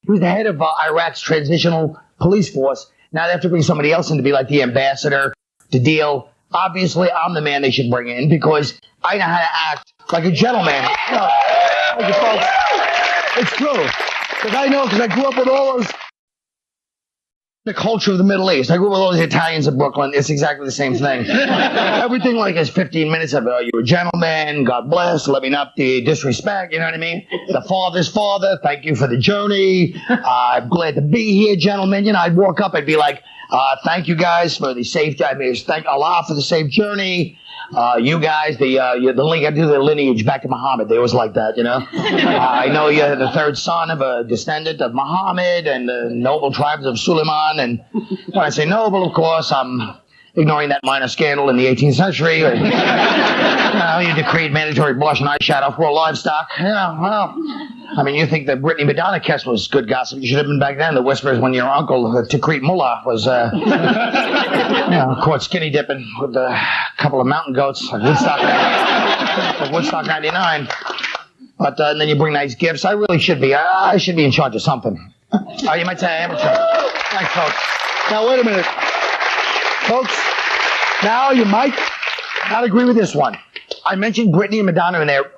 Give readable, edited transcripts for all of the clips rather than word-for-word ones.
He was the head of Iraq's transitional police force. Now they have to bring somebody else in to be like the ambassador to deal. Obviously, I'm the man they should bring in because I know how to act like a gentleman. You know, thank you, folks. It's true. Because I grew up with all those... The culture of the Middle East. I grew up with all the Italians in Brooklyn. It's exactly the same thing. Everything like is 15 minutes of it. You're a gentleman. God bless. Let me not disrespect. You know what I mean? The father's father. Thank you for the journey. I'm glad to be here, gentlemen. You know, I'd walk up. I'd be like, thank you guys for the safe. I mean, thank Allah for the safe journey. You guys, I do the lineage back to Muhammad. They always like that, you know. I know you're the third son of a descendant of Muhammad and the noble tribes of Suleiman. And when I say noble, of course, I'm ignoring that minor scandal in the 18th century. You decreed mandatory blush and eyeshadow for all livestock. Yeah, well, I mean, you think the Brittany Madonna kiss was good gossip. You should have been back then. The whispers when your uncle, Takreet Mullah, was caught skinny dipping with a couple of mountain goats at Woodstock 99. But and then you bring nice gifts. I really should be. I should be in charge of something. You might say I am in charge. Thanks, folks. Now, wait a minute. Folks, now you might not agree with this one. I mentioned Britney and Madonna in their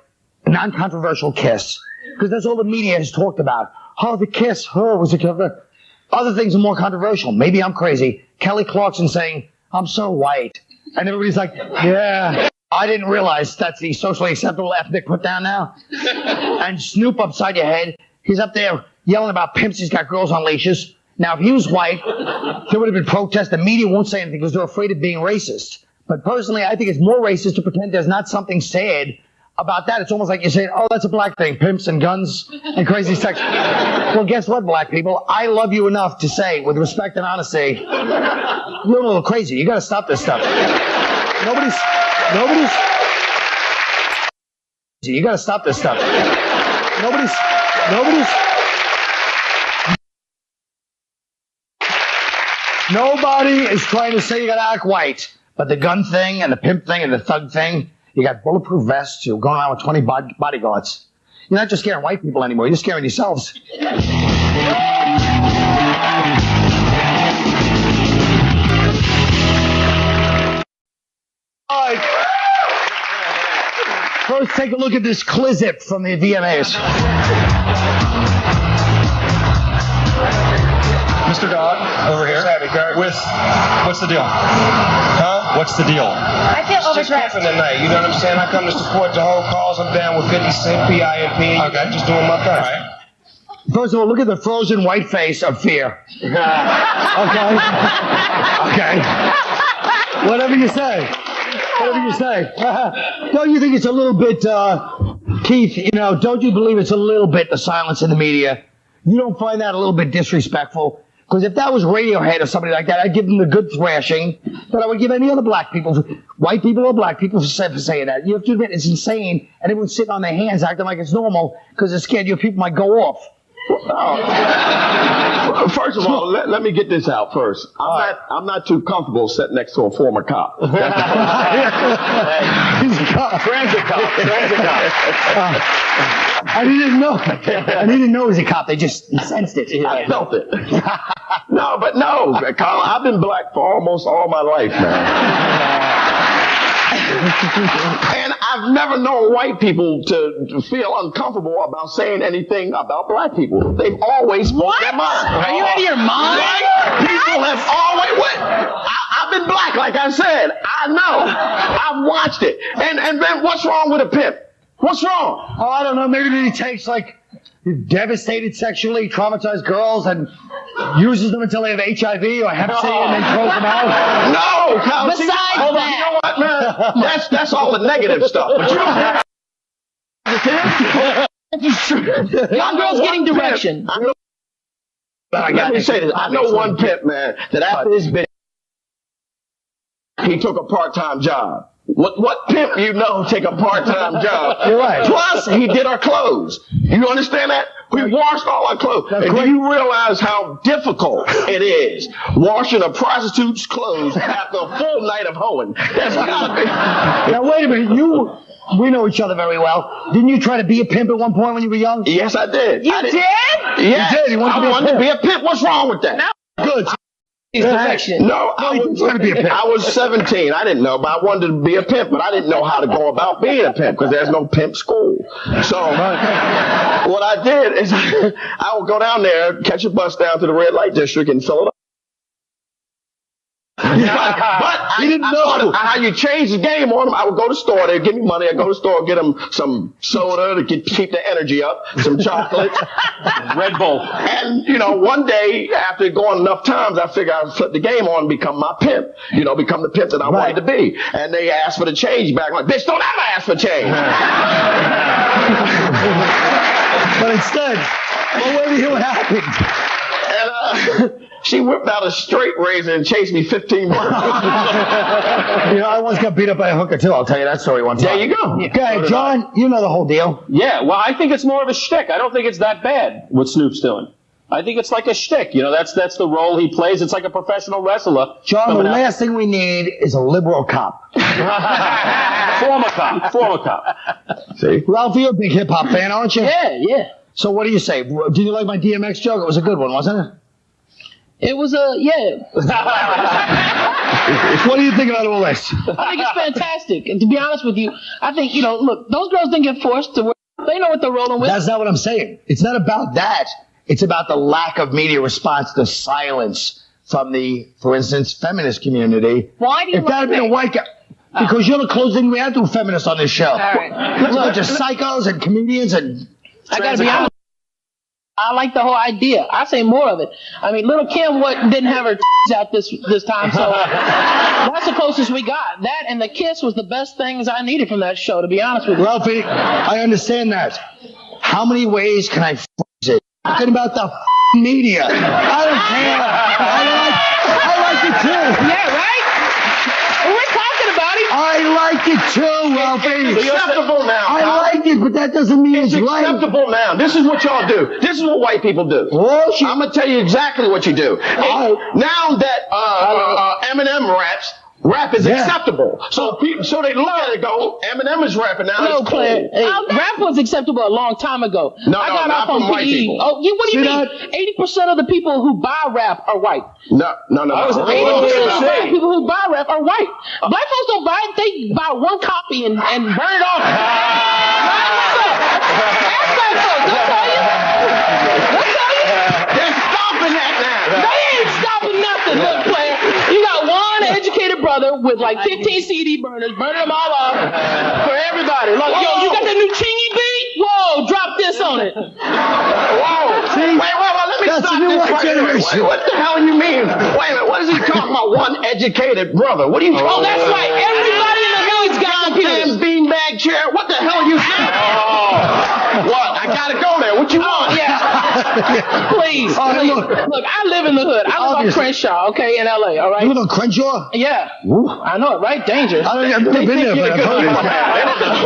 non-controversial kiss, because that's all the media has talked about. Oh, the kiss. Oh, was it other things are more controversial. Maybe I'm crazy. Kelly Clarkson saying, I'm so white. And everybody's like, yeah. I didn't realize that's the socially acceptable ethnic put down now. And Snoop upside your head. He's up there yelling about pimps. He's got girls on leashes. Now, if he was white, there would have been protests. The media won't say anything because they're afraid of being racist. But personally, I think it's more racist to pretend there's not something sad about that. It's almost like you're saying, oh, that's a black thing, pimps and guns and crazy sex. Well, guess what, black people? I love you enough to say, with respect and honesty, you're a little crazy. You got to stop this stuff. Nobody's. You got to stop this stuff. Nobody's. Nobody is trying to say you got to act white. But the gun thing and the pimp thing and the thug thing, you got bulletproof vests. You're going around with 20 bodyguards. You're not just scaring white people anymore. You're scaring yourselves. All right. First, take a look at this clizip from the VMAs. Mr. Dog, over here. What's the deal? Huh? What's the deal? I feel overdressed. Just tonight, you know what I'm saying? I come to support the whole cause. I'm down with 50 Cent, PIMP. Okay. I'm just doing my thing. All right. First of all, look at the frozen white face of fear. Okay. Whatever you say. Don't you think it's a little bit, Keith, don't you believe it's a little bit the silence in the media? You don't find that a little bit disrespectful? Because if that was Radiohead or somebody like that, I'd give them the good thrashing that I would give any other black people, white people or black people, for saying that. You have to admit, it's insane, and everyone's sitting on their hands acting like it's normal because they're scared your people might go off. First of all, let me get this out first. I'm not too comfortable sitting next to a former cop. He's a cop. Transit cop. And he didn't know. He was a cop. They just sensed it. I felt it. No, Colin, I've been black for almost all my life, man. And I've never known white people to feel uncomfortable about saying anything about black people. They've always spoke their mind. Are you out of your mind? White people have always... I've been black, like I said. I know. I've watched it. And then what's wrong with a pimp? What's wrong? Oh, I don't know. Maybe he takes, devastated sexually, traumatized girls and uses them until they have HIV or Hep C and then throws them out. No, Kyle. Besides that. You know what, man? That's all the negative stuff. But you don't have Young girls getting direction. Let me say this. I know one pimp, man, that after his bitch, he took a part-time job. What pimp take a part-time job? You're right. Plus, he did our clothes. You understand that? We washed all our clothes. And do you realize how difficult it is washing a prostitute's clothes after a full night of hoeing? That's gotta be. Now, wait a minute. we know each other very well. Didn't you try to be a pimp at one point when you were young? Yes, I did. You did? Yeah. You did. You wanted to be a pimp. What's wrong with that? Good. Direction. No, I was trying to be a pimp. I was 17. I didn't know, but I wanted to be a pimp, but I didn't know how to go about being a pimp because there's no pimp school. So what I did is I would go down there, catch a bus down to the red light district and fill it up. But I didn't know how you change the game on them. I would go to the store, they'd give me money, I'd go to the store, get them some soda to keep the energy up, some chocolate, Red Bull. and, one day, after going enough times, I figured I'd flip the game on and become my pimp, become the pimp that I wanted to be. And they asked for the change back. I'm like, bitch, don't ever ask for change. But instead, wait to hear what happened. And, she whipped out a straight razor and chased me 15 miles. I once got beat up by a hooker, too. I'll tell you that story one time. There you go. Okay, John, you know the whole deal. Yeah, well, I think it's more of a shtick. I don't think it's that bad what Snoop's doing. I think it's like a shtick. That's the role he plays. It's like a professional wrestler. John, the last thing we need is a liberal cop. Former cop. See? Ralphie, you're a big hip-hop fan, aren't you? Yeah. So what do you say? Did you like my DMX joke? It was a good one, wasn't it? It was yeah. What do you think about all this? I think it's fantastic. And to be honest with you, I think, look, those girls didn't get forced to work. They know what they're rolling with. That's not what I'm saying. It's not about that. It's about the lack of media response, the silence from the, for instance, feminist community. Why do you If that had been a white guy, because you're the closest thing we have to a feminist on this show. All right. There's a bunch of psychos and comedians and... I gotta be honest. I like the whole idea. I say more of it. I mean, Little Kim didn't have her out this time, so that's the closest we got. That and the kiss was the best things I needed from that show, to be honest with you. Ralphie, I understand that. How many ways can I phrase it? Talking about the media. I don't care. I like it too. Yeah, right? We're talking about it. I like it too, Ralphie. It's acceptable now. I like it, but that doesn't mean it's right. Acceptable now. This is what y'all do. This is what white people do. Oh, I'm gonna tell you exactly what you do. Now that Eminem rap is acceptable. So they look at it and go, Eminem is rapping now. No, it's Claire. cool. Rap was acceptable a long time ago. No, I got not off on from white PE. people. Oh, what do you mean? 80% of the people who buy rap are white. No. 80% of the people who buy rap are white. Black folks don't buy it. They buy one copy and burn it off. Ask black folks. They'll tell you. They're stopping that now. They ain't stopping nothing. Look, Claire, you got one educated brother with like 15 CD burners, burning them all off for everybody. Like, yo, you got that new Chingy beat? Whoa, drop this on it. Whoa. Wait, let me That's stop the new this white right here. generation. What the hell do you mean? Wait a minute, what is he talking about? One educated brother. What are you talking about? Oh, that's right. Everybody in the village got computers. Beanbag chair. What the hell are you saying? What? I gotta go there. What you want? Please. Look, I live in the hood. I live on Crenshaw, okay, in LA, all right? You live on Crenshaw? Yeah. I know it, right? Danger. I've never been there, but I've heard it.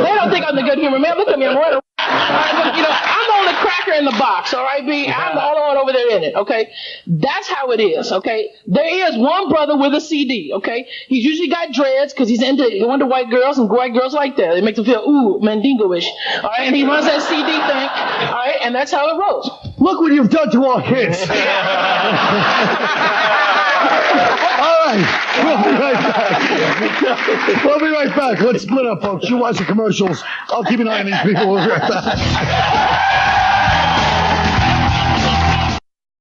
They don't think I'm the good humor man. Look at me, I'm running. I'm the only cracker in the box, all right, B? I'm the only one over there in it, okay? That's how it is, okay? There is one brother with a CD, okay? He's usually got dreads because he's into white girls, and white girls like that. It makes him feel, ooh, Mandingo-ish, all right? And he runs that CD thing, all right? And that's how it rolls. Look what you've done to our kids. All right, we'll be right back. We'll be right back. Let's split up, folks. You watch the commercials. I'll keep an eye on these people. We'll be right back.